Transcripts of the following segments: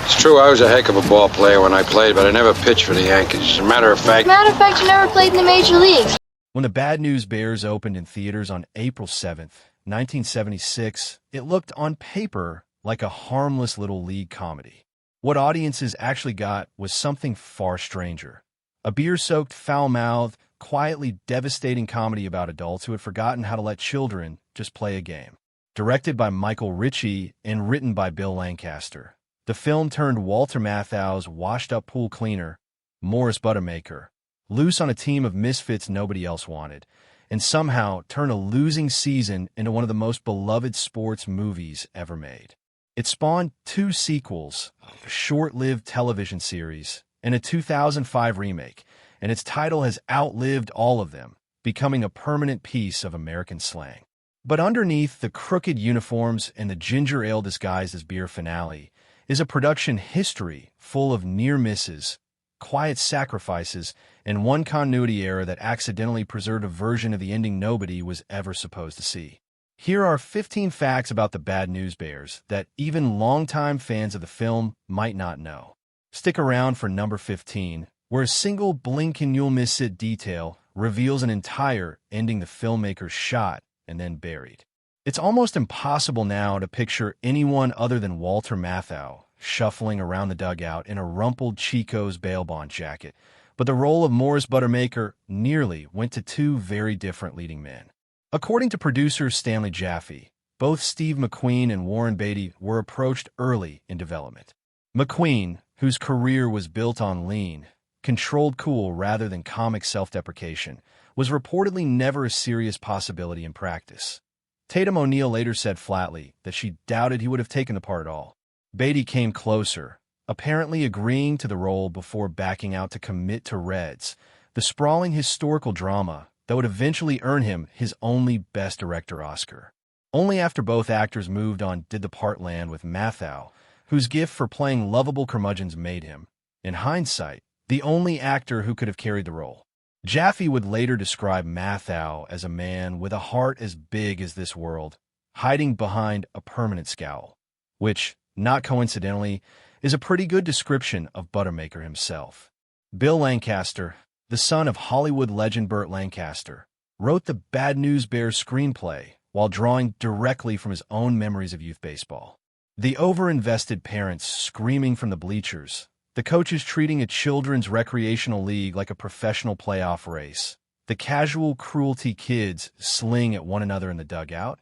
It's true I was a heck of a ball player when I played, but I never pitched for the Yankees. As a matter of fact, You never played in the major leagues. When The Bad News Bears opened in theaters on April 7th, 1976, it looked on paper like a harmless little league comedy. What audiences actually got was something far stranger. A beer-soaked, foul-mouthed, quietly devastating comedy about adults who had forgotten how to let children just play a game. Directed by Michael Ritchie and written by Bill Lancaster, the film turned Walter Matthau's washed-up pool cleaner, Morris Buttermaker, loose on a team of misfits nobody else wanted, and somehow turn a losing season into one of the most beloved sports movies ever made. It spawned 2 sequels, a short-lived television series, and a 2005 remake, and its title has outlived all of them, becoming a permanent piece of American slang. But underneath the crooked uniforms and the ginger ale disguised as beer finale is a production history full of near misses, quiet sacrifices, and one continuity error that accidentally preserved a version of the ending nobody was ever supposed to see. Here are 15 facts about the Bad News Bears that even longtime fans of the film might not know. Stick around for number 15, where a single blink and you'll miss it detail reveals an entire ending the filmmakers shot and then buried. It's almost impossible now to picture anyone other than Walter Matthau shuffling around the dugout in a rumpled Chico's bail bond jacket, but the role of Morris Buttermaker nearly went to 2 very different leading men. According to producer Stanley Jaffe, both Steve McQueen and Warren Beatty were approached early in development. McQueen, whose career was built on lean, controlled cool rather than comic self-deprecation, was reportedly never a serious possibility in practice. Tatum O'Neal later said flatly that she doubted he would have taken the part at all. Beatty came closer, apparently agreeing to the role before backing out to commit to Reds, the sprawling historical drama that would eventually earn him his only Best Director Oscar. Only after both actors moved on did the part land with Matthau, whose gift for playing lovable curmudgeons made him, in hindsight, the only actor who could have carried the role. Jaffe would later describe Matthau as a man with a heart as big as this world, hiding behind a permanent scowl, which, not coincidentally, is a pretty good description of Buttermaker himself. Bill Lancaster, the son of Hollywood legend Burt Lancaster, wrote the Bad News Bears screenplay while drawing directly from his own memories of youth baseball. The over-invested parents screaming from the bleachers, the coaches treating a children's recreational league like a professional playoff race, the casual cruelty kids sling at one another in the dugout,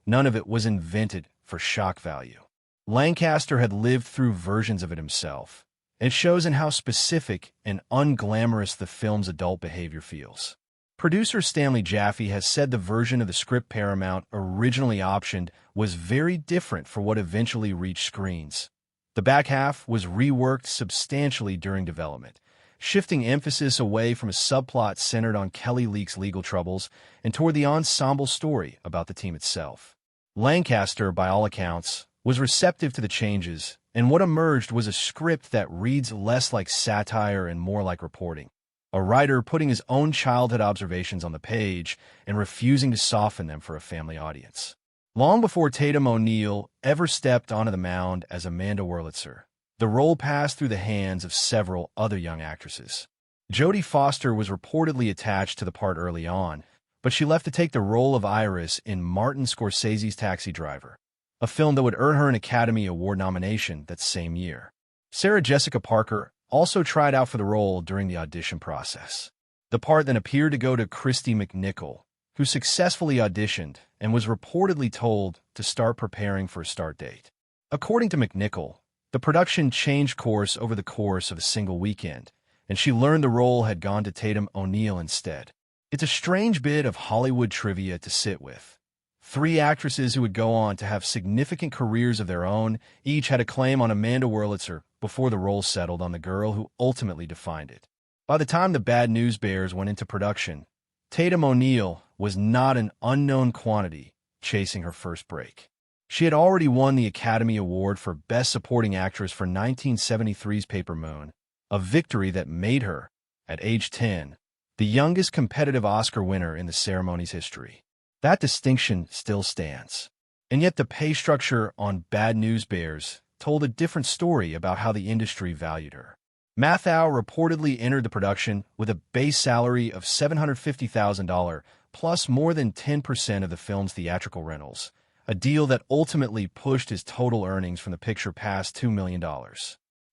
none of it was invented for shock value. Lancaster had lived through versions of it himself. It shows in how specific and unglamorous the film's adult behavior feels. Producer Stanley Jaffe has said the version of the script Paramount originally optioned was very different for what eventually reached screens. The back half was reworked substantially during development, shifting emphasis away from a subplot centered on Kelly Leak's legal troubles and toward the ensemble story about the team itself. Lancaster, by all accounts, was receptive to the changes, and what emerged was a script that reads less like satire and more like reporting. A writer putting his own childhood observations on the page and refusing to soften them for a family audience. Long before Tatum O'Neal ever stepped onto the mound as Amanda Wurlitzer, the role passed through the hands of several other young actresses. Jodie Foster was reportedly attached to the part early on, but she left to take the role of Iris in Martin Scorsese's Taxi Driver, a film that would earn her an Academy Award nomination that same year. Sarah Jessica Parker also tried out for the role during the audition process. The part then appeared to go to Christy McNichol, who successfully auditioned and was reportedly told to start preparing for a start date. According to McNichol, the production changed course over the course of a single weekend, and she learned the role had gone to Tatum O'Neal instead. It's a strange bit of Hollywood trivia to sit with. 3 actresses who would go on to have significant careers of their own each had a claim on Amanda Wurlitzer before the role settled on the girl who ultimately defined it. By the time the Bad News Bears went into production, Tatum O'Neal was not an unknown quantity chasing her first break. She had already won the Academy Award for Best Supporting Actress for 1973's Paper Moon, a victory that made her, at age 10, the youngest competitive Oscar winner in the ceremony's history. That distinction still stands. And yet the pay structure on Bad News Bears told a different story about how the industry valued her. Mathau reportedly entered the production with a base salary of $750,000 plus more than 10% of the film's theatrical rentals, a deal that ultimately pushed his total earnings from the picture past $2 million.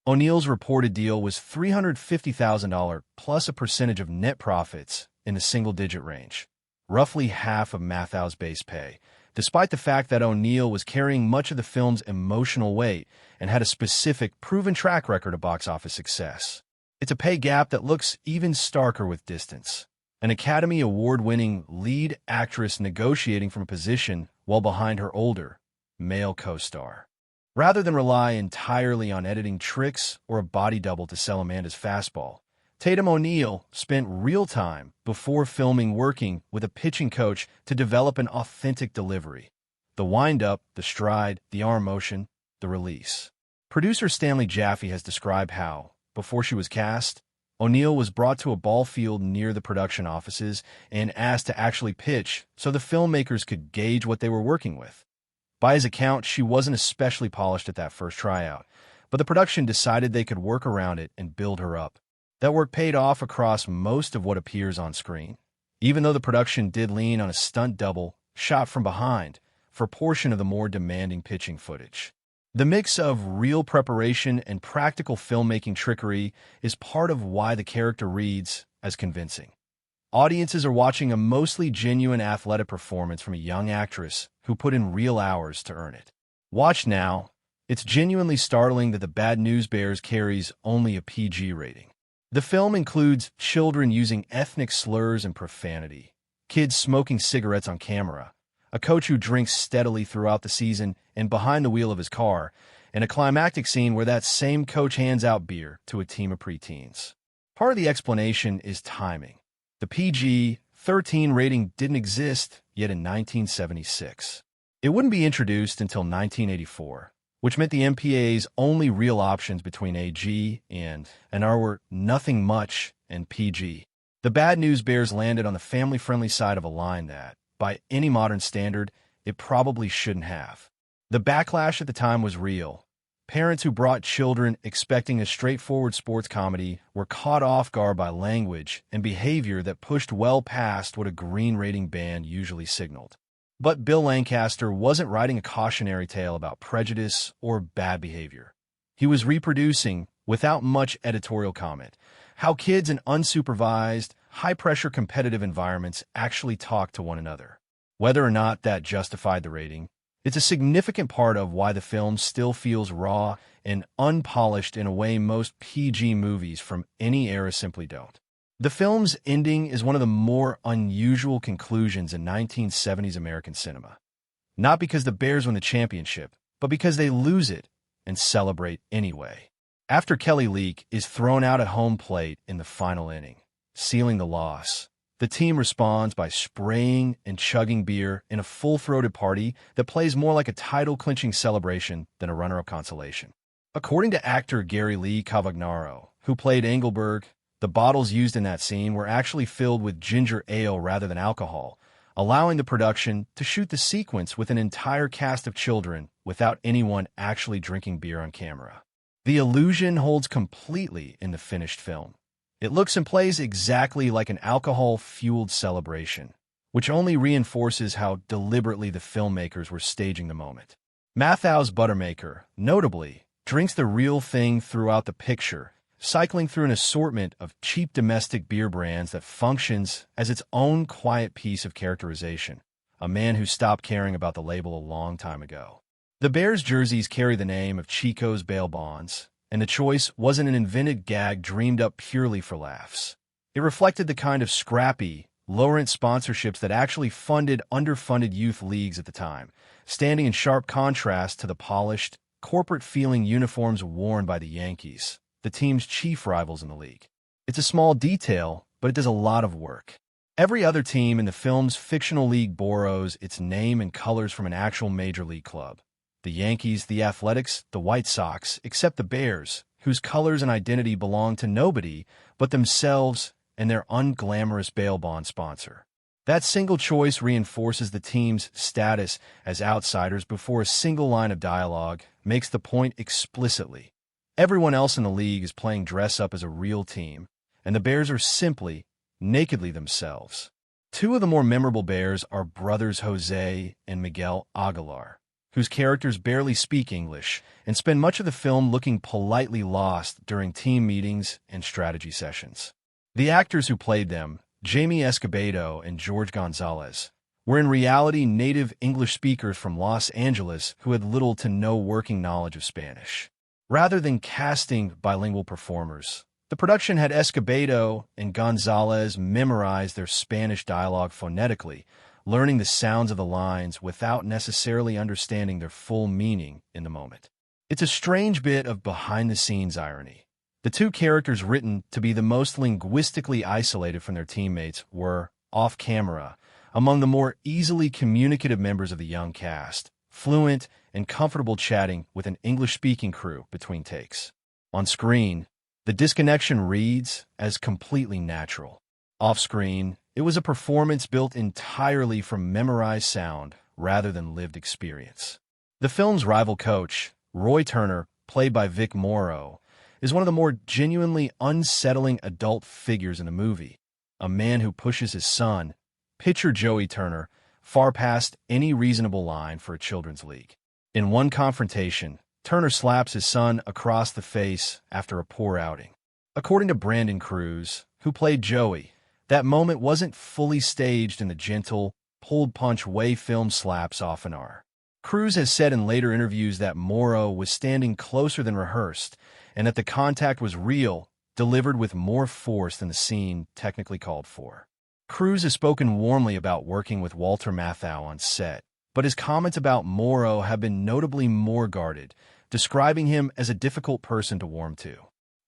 O'Neill's reported deal was $350,000 plus a percentage of net profits in the single-digit range, roughly half of Mathau's base pay, despite the fact that O'Neill was carrying much of the film's emotional weight and had a specific, proven track record of box office success. It's a pay gap that looks even starker with distance. An Academy Award-winning lead actress negotiating from a position well behind her older, male co-star. Rather than rely entirely on editing tricks or a body double to sell Amanda's fastball, Tatum O'Neil spent real time before filming working with a pitching coach to develop an authentic delivery. The wind-up, the stride, the arm motion, the release. Producer Stanley Jaffe has described how, before she was cast, O'Neil was brought to a ball field near the production offices and asked to actually pitch so the filmmakers could gauge what they were working with. By his account, she wasn't especially polished at that first tryout, but the production decided they could work around it and build her up. That work paid off across most of what appears on screen, even though the production did lean on a stunt double shot from behind for a portion of the more demanding pitching footage. The mix of real preparation and practical filmmaking trickery is part of why the character reads as convincing. Audiences are watching a mostly genuine athletic performance from a young actress who put in real hours to earn it. Watch now. It's genuinely startling that The Bad News Bears carries only a PG rating. The film includes children using ethnic slurs and profanity, kids smoking cigarettes on camera, a coach who drinks steadily throughout the season and behind the wheel of his car, and a climactic scene where that same coach hands out beer to a team of preteens. Part of the explanation is timing. The PG-13 rating didn't exist yet in 1976. It wouldn't be introduced until 1984, which meant the MPAA's only real options between AG and R were nothing much and PG. The Bad News Bears landed on the family-friendly side of a line that, by any modern standard, it probably shouldn't have. The backlash at the time was real. Parents who brought children expecting a straightforward sports comedy were caught off guard by language and behavior that pushed well past what a green rating band usually signaled. But Bill Lancaster wasn't writing a cautionary tale about prejudice or bad behavior. He was reproducing, without much editorial comment, how kids in unsupervised, high-pressure competitive environments actually talk to one another. Whether or not that justified the rating, it's a significant part of why the film still feels raw and unpolished in a way most PG movies from any era simply don't. The film's ending is one of the more unusual conclusions in 1970s American cinema. Not because the Bears win the championship, but because they lose it and celebrate anyway. After Kelly Leak is thrown out at home plate in the final inning, sealing the loss, the team responds by spraying and chugging beer in a full-throated party that plays more like a title-clinching celebration than a runner-up consolation. According to actor Gary Lee Cavagnaro, who played Engelberg, the bottles used in that scene were actually filled with ginger ale rather than alcohol, allowing the production to shoot the sequence with an entire cast of children without anyone actually drinking beer on camera. The illusion holds completely in the finished film. It looks and plays exactly like an alcohol-fueled celebration, which only reinforces how deliberately the filmmakers were staging the moment. Mathau's Buttermaker, notably, drinks the real thing throughout the picture, cycling through an assortment of cheap domestic beer brands that functions as its own quiet piece of characterization, a man who stopped caring about the label a long time ago. The Bears jerseys carry the name of Chico's Bail Bonds, and the choice wasn't an invented gag dreamed up purely for laughs. It reflected the kind of scrappy, low-rent sponsorships that actually funded underfunded youth leagues at the time, standing in sharp contrast to the polished, corporate-feeling uniforms worn by the Yankees, the team's chief rivals in the league. It's a small detail, but it does a lot of work. Every other team in the film's fictional league borrows its name and colors from an actual major league club. The Yankees, the Athletics, the White Sox, except the Bears, whose colors and identity belong to nobody but themselves and their unglamorous bail bond sponsor. That single choice reinforces the team's status as outsiders before a single line of dialogue makes the point explicitly. Everyone else in the league is playing dress-up as a real team, and the Bears are simply, nakedly themselves. Two of the more memorable Bears are brothers Jose and Miguel Aguilar, whose characters barely speak English and spend much of the film looking politely lost during team meetings and strategy sessions. The actors who played them, Jamie Escobedo and George Gonzalez, were in reality native English speakers from Los Angeles who had little to no working knowledge of Spanish. Rather than casting bilingual performers, the production had Escobedo and Gonzalez memorize their Spanish dialogue phonetically, learning the sounds of the lines without necessarily understanding their full meaning in the moment. It's a strange bit of behind-the-scenes irony. The two characters written to be the most linguistically isolated from their teammates were, off-camera, among the more easily communicative members of the young cast, fluent and comfortable chatting with an English-speaking crew between takes. On screen, the disconnection reads as completely natural. Off-screen, it was a performance built entirely from memorized sound rather than lived experience. The film's rival coach, Roy Turner, played by Vic Morrow, is one of the more genuinely unsettling adult figures in the movie, a man who pushes his son, pitcher Joey Turner, far past any reasonable line for a children's league. In one confrontation, Turner slaps his son across the face after a poor outing. According to Brandon Cruz, who played Joey, that moment wasn't fully staged in the gentle, pulled-punch way film slaps often are. Cruz has said in later interviews that Morrow was standing closer than rehearsed and that the contact was real, delivered with more force than the scene technically called for. Cruz has spoken warmly about working with Walter Matthau on set, but his comments about Morrow have been notably more guarded, describing him as a difficult person to warm to.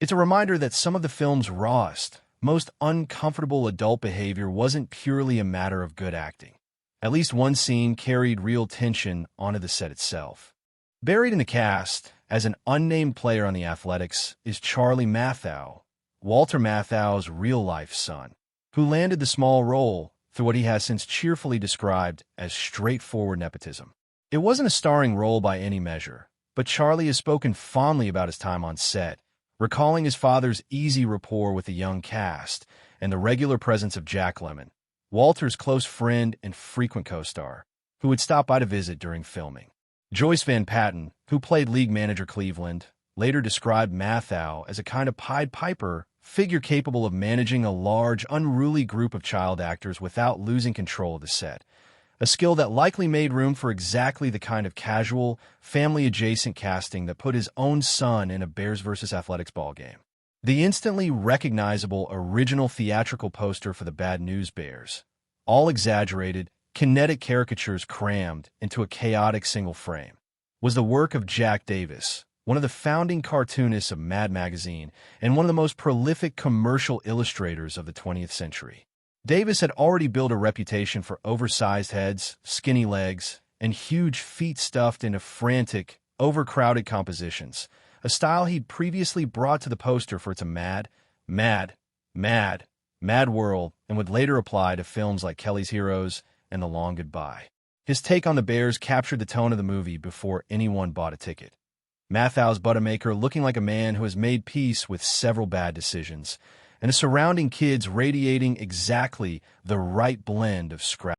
It's a reminder that some of the film's rawest, most uncomfortable adult behavior wasn't purely a matter of good acting. At least one scene carried real tension onto the set itself. Buried in the cast, as an unnamed player on the Athletics, is Charlie Matthau, Walter Matthau's real-life son, who landed the small role through what he has since cheerfully described as straightforward nepotism. It wasn't a starring role by any measure, but Charlie has spoken fondly about his time on set, recalling his father's easy rapport with the young cast and the regular presence of Jack Lemmon, Walter's close friend and frequent co-star, who would stop by to visit during filming. Joyce Van Patten, who played league manager Cleveland, later described Matthau as a kind of Pied Piper figure capable of managing a large, unruly group of child actors without losing control of the set, a skill that likely made room for exactly the kind of casual, family-adjacent casting that put his own son in a Bears vs. Athletics ballgame. The instantly recognizable original theatrical poster for the Bad News Bears, all exaggerated, kinetic caricatures crammed into a chaotic single frame, was the work of Jack Davis, one of the founding cartoonists of Mad Magazine and one of the most prolific commercial illustrators of the 20th century. Davis had already built a reputation for oversized heads, skinny legs, and huge feet stuffed into frantic, overcrowded compositions, a style he'd previously brought to the poster for its mad world and would later apply to films like Kelly's Heroes and The Long Goodbye. His take on the Bears captured the tone of the movie before anyone bought a ticket. Matthau's Buttamaker looking like a man who has made peace with several bad decisions, and the surrounding kids radiating exactly the right blend of scrap